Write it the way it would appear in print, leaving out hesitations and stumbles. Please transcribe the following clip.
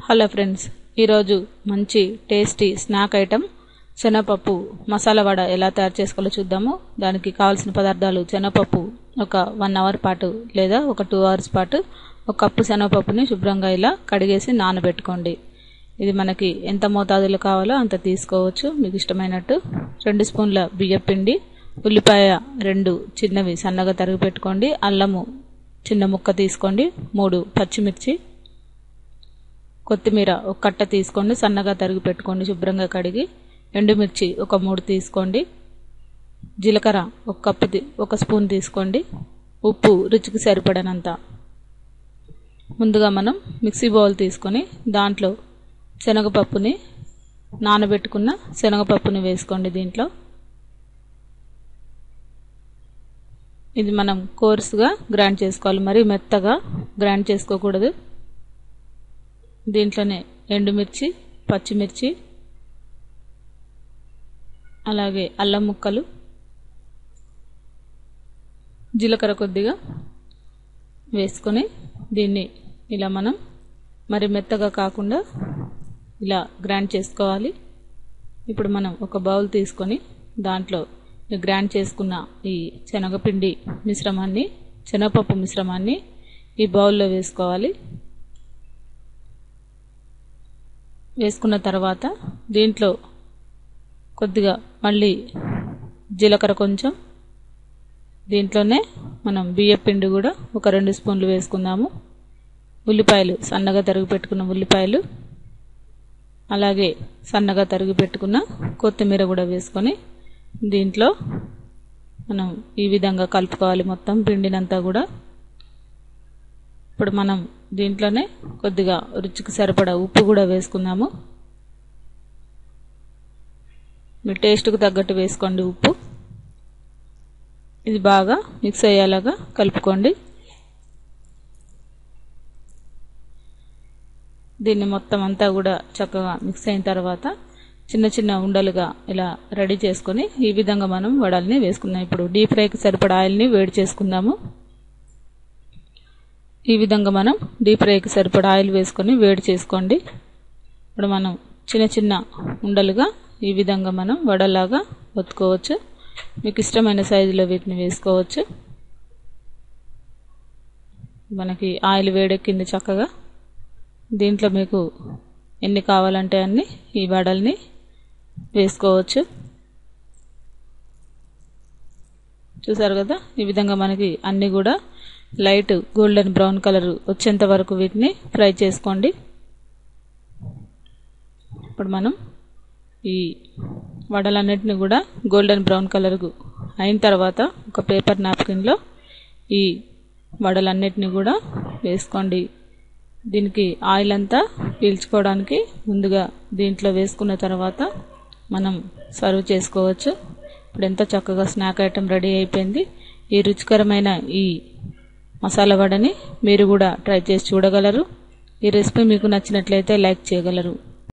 Hello friends, ఈరోజు మంచి tasty snack item శనగపప్పు మసాలా వడ ఎలా తయారు చేసుకోవాలో చూద్దాము. దానికి కావాల్సిన పదార్థాలు: శనగపప్పు ఒక 1 అవర్ పాటు లేదా ఒక 2 అవర్స్ పాటు ఒక కప్పు శనగపప్పుని శుభ్రంగా ఇలా కడిగేసి నానబెట్టుకోండి. ఇది మనకి ఎంత మోతాదులో కావాలో అంత తీసుకోవచ్చు, మీకు ఇష్టమైనట్టు. 2 స్పూన్ల బియ్యపిండి, ఉల్లిపాయ 2 చిన్నవి సన్నగా తరిగి పెట్టుకోండి, అల్లము చిన్న ముక్క తీసుకోండి, 3 పచ్చిమిర్చి, కొత్తిమీర ఒక కట్ట తీసుకోండి, సన్నగా తరిగి పెట్టుకోండి శుభ్రంగా కడిగి. ఎండుమిర్చి ఒక 3 తీసుకోండి, జీలకర్ర ఒక స్పూన్ తీసుకోండి, ఉప్పు రుచికి సరిపడనంత. ముందుగా మనం మిక్సీ బౌల్ తీసుకొని దాంట్లో శనగపప్పుని నానబెట్టుకున్న శనగపప్పుని వేసుకోండి. దీంట్లో ఇది మనం కోర్సుగా గ్రైండ్ చేసుకోవాలి, మరీ మెత్తగా గ్రైండ్ చేసుకోకూడదు. దీంట్లోనే ఎండుమిర్చి, పచ్చిమిర్చి, అలాగే అల్లం ముక్కలు, జీలకర్ర కొద్దిగా వేసుకొని దీన్ని ఇలా మనం మరి మెత్తగా కాకుండా ఇలా గ్రైండ్ చేసుకోవాలి. ఇప్పుడు మనం ఒక బౌల్ తీసుకొని దాంట్లో గ్రైండ్ చేసుకున్న ఈ శనగపప్పు మిశ్రమాన్ని ఈ బౌల్లో వేసుకోవాలి. వేసుకున్న తర్వాత దీంట్లో కొద్దిగా మళ్ళీ జీలకర్ర కొంచెం, దీంట్లోనే మనం బియ్యపిండి కూడా ఒక 2 స్పూన్లు వేసుకుందాము. ఉల్లిపాయలు సన్నగా తరిగి పెట్టుకున్న ఉల్లిపాయలు, అలాగే సన్నగా తరిగి పెట్టుకున్న కొత్తిమీర కూడా వేసుకొని దీంట్లో మనం ఈ విధంగా కలుపుకోవాలి మొత్తం పిండినంతా కూడా. ఇప్పుడు మనం దీంట్లోనే కొద్దిగా రుచికి సరిపడా ఉప్పు కూడా వేసుకుందాము. మీ టేస్ట్కు తగ్గట్టు వేసుకోండి ఉప్పు. ఇది బాగా మిక్స్ అయ్యేలాగా కలుపుకోండి. దీన్ని మొత్తం అంతా కూడా చక్కగా మిక్స్ అయిన తర్వాత చిన్న చిన్న ఉండలుగా ఇలా రెడీ చేసుకొని ఈ విధంగా మనం వడల్ని వేసుకుందాం. ఇప్పుడు డీప్ ఫ్రైకి సరిపడా ఆయిల్ని వేడి చేసుకుందాము. ఈ విధంగా మనం డీప్ ఫ్రైకి సరిపడా ఆయిల్ వేసుకొని వేడి చేసుకోండి. ఇప్పుడు మనం చిన్న చిన్న ఉండలుగా ఈ విధంగా మనం వడలాగా ఒత్తుకోవచ్చు. మీకు ఇష్టమైన సైజులో వీటిని వేసుకోవచ్చు. మనకి ఆయిల్ వేడెక్కింది చక్కగా. దీంట్లో మీకు ఎన్ని కావాలంటే అన్ని ఈ వడల్ని వేసుకోవచ్చు. చూసారు కదా, ఈ విధంగా మనకి అన్ని కూడా లైట్ గోల్డెన్ బ్రౌన్ కలర్ వచ్చేంత వరకు వీటిని ఫ్రై చేసుకోండి. ఇప్పుడు మనం ఈ వడలన్నిటిని కూడా గోల్డెన్ బ్రౌన్ కలర్ అయిన తర్వాత ఒక పేపర్ నాప్కిన్లో ఈ వడలన్నిటిని కూడా వేసుకోండి. దీనికి ఆయిల్ అంతా పీల్చుకోవడానికి ముందుగా దీంట్లో వేసుకున్న తర్వాత మనం సర్వ్ చేసుకోవచ్చు. ఇప్పుడు ఎంత చక్కగా స్నాక్ ఐటెం రెడీ అయిపోయింది. ఈ రుచికరమైన ఈ మసాలా వడని మీరు కూడా ట్రై చేసి చూడగలరు. ఈ రెసిపీ మీకు నచ్చినట్లయితే లైక్ చేయగలరు.